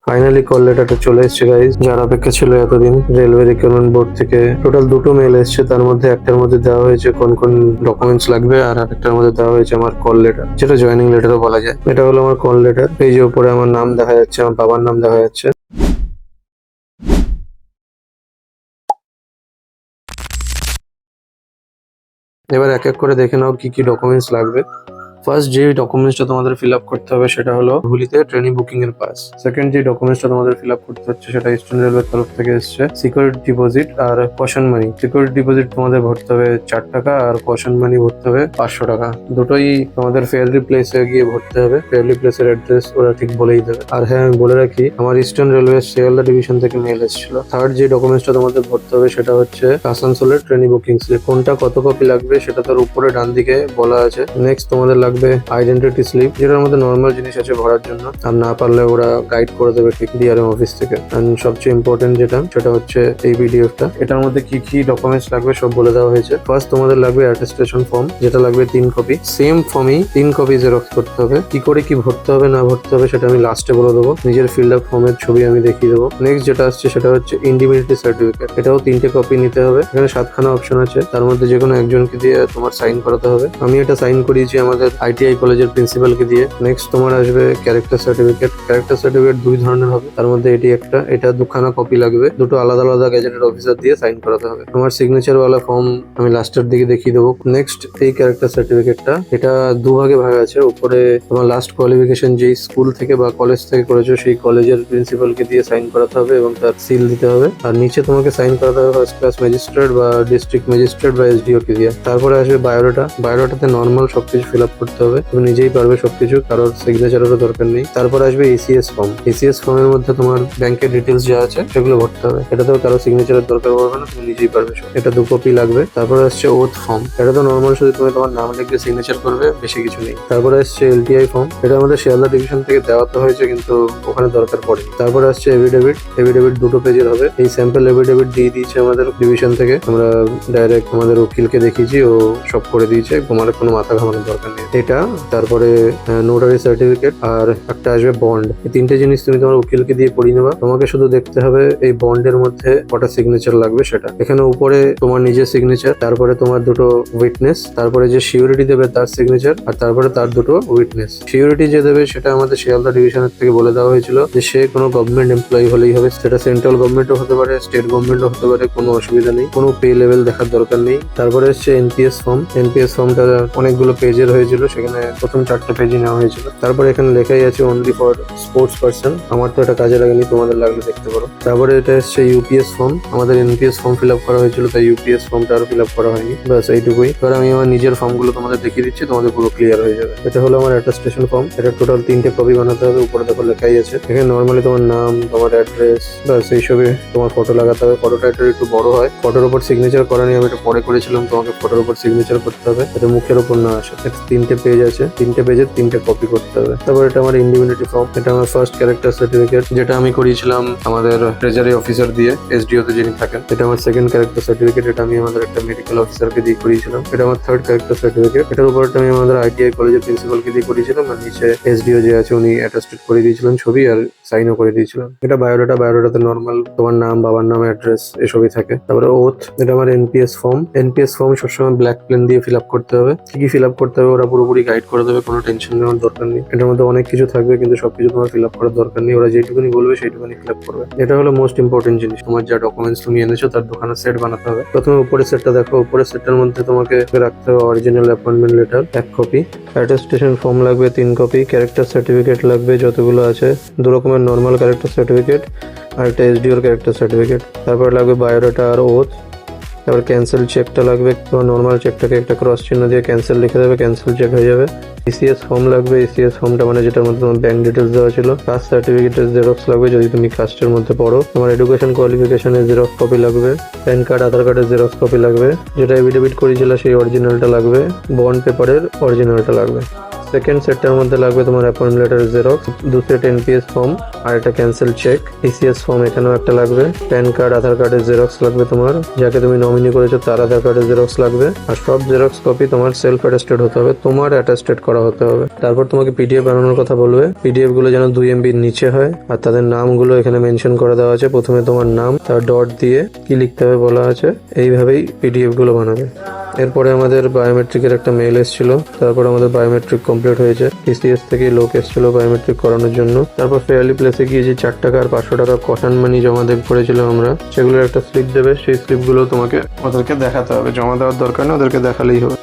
Finally call লেটারটা চলে এসেছে গাইজ, যার অপেক্ষা ছিল এতদিন। রেলওয়ে রিক্রুটমেন্ট বোর্ড থেকে টোটাল দুটো মেল এসেছে, তার মধ্যে একটার মধ্যে দেওয়া হয়েছে কোন কোন ডকুমেন্টস লাগবে, আর আরেকটার মধ্যে দেওয়া হয়েছে আমার কল লেটার, যেটা জয়নিং লেটারও বলা যায়। এটা হলো আমার কল লেটার। এই যে উপরে আমার নাম দেখা যাচ্ছে, আমার বাবার নাম দেখা যাচ্ছে। এবার এক এক করে দেখে নাও কি কি ডকুমেন্টস লাগবে। ফার্স্ট যে ডকুমেন্টসটা তোমাদের ফিল আপ করতে হবে সেটা হলো হুগলিতে ট্রেনিং বুকিং এর পাস। সেকেন্ড যে ডকুমেন্টসটা তোমাদের ফিল আপ করতে হচ্ছে সেটা ইস্টার্ন রেলওয়ের তরফ থেকে এসছে সিকিউরিটি ডিপোজিট আর কশন মানি। সিকিউরিটি ডিপোজিট তোমাদের ভরতে হবে 4 টাকা, আর কশন মানি ভরতে হবে 500 টাকা। দুটোই তোমাদের ফেয়ারলি প্লেসে গিয়ে ভরতে হবে। ফেয়ারলি প্লেসের অ্যাড্রেস ওরা ঠিক বলেই দেবে। আর হ্যাঁ, আমি বলে রাখি, আমার ইস্টার্ন রেলওয়ে শিয়ালদা ডিভিশন থেকে মেল এসেছিল। থার্ড যে ডকুমেন্টসটা তোমাদের ভরতে হবে সেটা হচ্ছে আসানসোলের ট্রেনিং বুকিং স্লিপ। কোনটা কত কপি লাগবে সেটা তার উপরে ডান দিকে বলা আছে। নেক্সট তোমাদের লাগবে আইডেন্টিটি স্লিপ, যেটার মধ্যে নর্মাল জিনিস আছে ভরার জন্য, আর না পারলে ওরা গাইড করে দেবে ঠিক ডিআরএম অফিস থেকে। এন্ড সবচেয়ে ইম্পর্টেন্ট যেটা সেটা হচ্ছে এই পিডিএফটা। এটার মধ্যে কি কি ডকুমেন্টস লাগবে সব বলে দেওয়া হয়েছে। ফার্স্ট তোমাদের লাগবে অ্যাটেস্টেশন ফর্ম, যেটা লাগবে 3 কপি। সেম ফর্মই 3 কপি জেরক্স করতে হবে। কি করে কি ভরতে হবে না ভরতে হবে সেটা আমি লাস্টে বলে দেবো। নিজের ফিল্ড আপ ফর্মের ছবি আমি দেখিয়ে দেবো। নেক্সট যেটা আসছে সেটা হচ্ছে ইন্ডিপেন্ডেন্ট সার্টিফিকেট। এটাও 3টে কপি নিতে হবে। এখানে 7খানা অপশন আছে, তার মধ্যে যে কোনো একজনকে দিয়ে তোমার সাইন করাতে হবে। আমি এটা সাইন করিয়েছি আমাদের আইটিআই কলেজের প্রিন্সিপালকে দিয়ে। নেক্সট তোমার আসবে ক্যারেক্টার সার্টিফিকেট। ক্যারেক্টার সার্টিফিকেট 2 ধরনের হবে, তার মধ্যে এটি একটা। এটা 2খানা কপি লাগবে, দুটো আলাদা আলাদা গ্যাজেটেড অফিসার দিয়ে সাইন করাতে হবে। তোমার সিগনেচার ওয়ালা ফর্ম আমি লাস্টের দিকে দেখিয়ে দেবো। নেক্সট এই ক্যারেক্টার সার্টিফিকেটটা, এটা দুভাগে ভাগ আছে। উপরে তোমার লাস্ট কোয়ালিফিকেশন যেই স্কুল থেকে বা কলেজ থেকে করেছো সেই কলেজের প্রিন্সিপালকে দিয়ে সাইন করাতে হবে এবং তার সিল দিতে হবে। আর নিচে তোমাকে সাইন করাতে হবে ফার্স্ট ক্লাস ম্যাজিস্ট্রেট বা ডিস্ট্রিক্ট ম্যাজিস্ট্রেট বা এসডিও কে দিয়ে। তারপরে আসবে বায়োডাটা। বায়োডাটাতে নর্মাল সবকিছু ফিল আপ করতে হবে, তুমি নিজেই পারবে সবকিছু, কারোর সিগনেচারেরও দরকার নেই। তারপর আসবে এসিএস ফর্ম। এসিএস ফর্মের মধ্যে তোমার ব্যাংকের ডিটেলস যা আছে সেগুলো ভরতে হবে। এটাতেও কারো সিগনেচারের দরকার পড়বে না, তুমি নিজেই পারবে সব। এটা 2 কপি লাগবে। তারপর আসছে ওথ ফর্ম। এটা তো নর্মাল, শুধু তুমি তোমার নাম লিখে সিগনেচার করবে, বেশি কিছু নেই। তারপরে আসছে এলটিআই ফর্ম। এটা আমাদের শিয়ালদা ডিভিশন থেকে দেওয়া তো হয়েছে, কিন্তু ওখানে দরকার পড়েনি। তারপরে আসছে এভিডেভিট। এভিডেভিট 2 পেজের হবে। এই স্যাম্পল এভিডেভিট দিয়ে দিয়েছে আমাদের ডিভিশন থেকে। আমরা ডাইরেক্ট আমাদের উকিলকে দেখিয়েছি, ও সব করে দিয়েছে, তোমার কোনো মাথা ঘামানোর দরকার নেই। এটা তারপরে নোটারি সার্টিফিকেট আর একটা আসবে বন্ড। এই 3টে জিনিস তুমি তোমার উকিলকে দিয়ে পড়িয়ে নেবা। তোমাকে শুধু দেখতে হবে এই বন্ডের মধ্যে কটা সিগনেচার লাগবে সেটা। এখানে উপরে তোমার নিজের সিগনেচার, তারপরে তোমার 2টো উইটনেস, তারপরে যে সিউরিটি দেবে তার সিগনেচার, আর তারপরে তার 2টো উইটনেস। সিউরিটি যে দেবে সেটা আমাদের শিয়ালদা ডিভিশনের থেকে বলে দেওয়া হয়েছিল যে সে কোনো গভর্নমেন্ট এমপ্লয়ি হলেই হবে। সেটা সেন্ট্রাল গভর্নমেন্টও হতে পারে, স্টেট গভর্নমেন্টও হতে পারে, কোনো অসুবিধা নেই, কোনো পে লেভেল দেখার দরকার নেই। তারপরে হচ্ছে এনপিএস ফর্ম। এনপিএস ফর্মটা অনেকগুলো পেজের হয়েছিল, সেখানে প্রথম 4টে পেজই নেওয়া হয়েছিল। তারপরে এখানে লেখাই আছে অনলি ফর স্পোর্টস পার্সন। আমার তো এটা কাজে লাগেনি, তোমাদের লাগলে দেখতে পারো। তারপরে এটা হচ্ছে ইউপিএস ফর্ম। আমাদের এনপিএস ফর্ম ফিল আপ করা হয়েছিল, তাই ইউপিএস ফর্মটা আর ফিল আপ করা হয়নি। ব্যাস এইটুকুই। এবার আমি আমার নিজের ফর্মগুলো তোমাদের দেখিয়ে দিচ্ছি, তোমাদের পুরো ক্লিয়ার হয়ে যাবে। এটা হলো আমার অ্যাটেস্টেশন ফর্ম। এটা টোটাল 3টে কপি বানাতে হবে। উপরে দেখো লেখাই আছে। এখানে নর্মালি তোমার নাম, তোমার অ্যাড্রেস, ব্যাস এইসবে তোমার ফটো লাগাতে হবে। ফটোটা একটু বড় হয়। ফটোর উপর সিগনেচার করা নিয়ে আমি এটা পরে করেছিলাম, তোমাকে ফটোর উপর সিগনেচার করতে হবে, এটা মুখের উপর না আসে। 3টে পেজ আছে, 3টে পেজের 3টে কপি করতে হবে। তারপর এটা আমার ইন্ডিপেন্ডেন্ট ফর্ম। এটা আমার ফার্স্ট ক্যারেক্টার সার্টিফিকেট, যেটা আমি করিয়েছিলাম আমাদের ট্রেজারি অফিসার দিয়ে, এসডিও তে যিনি থাকেন। এটা আমার সেকেন্ড ক্যারেক্টার সার্টিফিকেট। এটা আমি আমাদের একটা মেডিকেল অফিসারকে দিয়ে করিয়েছিলাম। এটা আমার থার্ড ক্যারেক্টার সার্টিফিকেট। এটার উপরটা আমি আমাদের আইটিআই কলেজের প্রিন্সিপালকে দিয়ে করিয়েছিলাম, আর নিচে এসডিও যে আছে উনি অ্যাটাস্টেড করে দিয়েছিলেন ছবি, আর সাইনও করে দিয়েছিলাম। এটা বায়োডাটা। বায়োডাটাতে নর্মাল তোমার নাম, বাবার নাম, অ্যাড্রেস এসবই থাকে। তারপরে ওথ। এটা আমার এনপিএস ফর্ম। এনপিএস ফর্ম সবসময় ব্ল্যাক পেন দিয়ে ফিল আপ করতে হবে। কি কি ফিল আপ করতে হবে ওরা পুরোপুরি গাইড করে দেবে, কোনো টেনশন নেওয়ার দরকার নেই। এটার মধ্যে অনেক কিছু থাকবে, কিন্তু সবকিছু তোমার ফিল আপ করার দরকার নেই। ওরা যেটুকুনি বলবে সেইটুকুনি ফিল আপ করবে। এটা হলো মোস্ট ইম্পর্টেন্ট জিনিস। তোমার যা ডকুমেন্টস তুমি এনেছো তার 2খানা সেট বানাতে হবে। প্রথমে উপরের সেটটা দেখো। উপরের সেটটার মধ্যে তোমাকে রাখতে হবে original appointment letter 1 copy, attestation form লাগবে 3 কপি, ক্যারেক্টার সার্টিফিকেট লাগবে যতগুলো আছে, 2 রকমের নর্মাল ক্যারেক্টার সার্টিফিকেট আর একটা এসডিওর ক্যারেক্টার সার্টিফিকেট। তারপর লাগবে বায়োডাটা আর ওথ। তারপর ক্যান্সেল চেকটা লাগবে। তোমার নর্মাল চেকটাকে একটা ক্রস চিহ্ন দিয়ে ক্যান্সেল লিখে দেবে, ক্যান্সেল চেক হয়ে যাবে। ইসিএস ফর্ম লাগবে। ইসিএস ফর্মটা মানে যেটার মধ্যে তোমার ব্যাংক ডিটেলস দেওয়া ছিল। কাস্ট সার্টিফিকেটের জেরক্স লাগবে যদি তুমি কাস্টের মধ্যে পড়ো। তোমার এডুকেশন কোয়ালিফিকেশনের জেরক্স কপি লাগবে। প্যান কার্ড, আধার কার্ডের জেরক্স কপি লাগবে। যেটা এফিডেভিট করেছিল সেই অরিজিনালটা লাগবে। বন্ড পেপারের অরিজিনালটা লাগবে। সেকেন্ড সেটটার মধ্যে লাগবে তোমার appointment letter xerox, 2 set NPS form আর একটা ক্যান্সেল চেক, টিসিএস ফর্ম এখানেও একটা লাগবে, প্যান কার্ড আধার কার্ডের জেরক্স লাগবে তোমার, যাকে তুমি নমিনি করেছো তার আধার কার্ডের জেরক্স লাগবে, আর সব জেরক্স কপি তোমার সেলফ অ্যাটেস্টেড হতে হবে, তোমার অ্যাটেস্টেড করা হতে হবে। তারপর তোমাকে পিডিএফ বানানোর কথা বলবে, পিডিএফ গুলো যেন 2 MB নিচে হয়, আর তাদের নামগুলো এখানে মেনশন করে দেওয়া আছে, প্রথমে তোমার নাম তার ডট দিয়ে কি লিখতে হবে বলা আছে, এইভাবেই পিডিএফ গুলো বানাবে। এরপরে আমাদের বায়োমেট্রিকের একটা মেল এসেছিল, তারপর আমাদের বায়োমেট্রিক কমপ্লিট হয়েছে, টিসিএস থেকে লোক এসেছিল বায়োমেট্রিক করানোর জন্য। তারপর ফেয়ারলি প্লেসে গিয়ে যে 4 টাকা আর 500 টাকা কশন মানি জমা করেছিলাম আমরা, সেগুলোর একটা স্লিপ দেবে, সেই স্লিপগুলো তোমাকে ওদেরকে দেখাতে হবে, জমা দেওয়ার দরকার না, ওদেরকে দেখালেই হবে।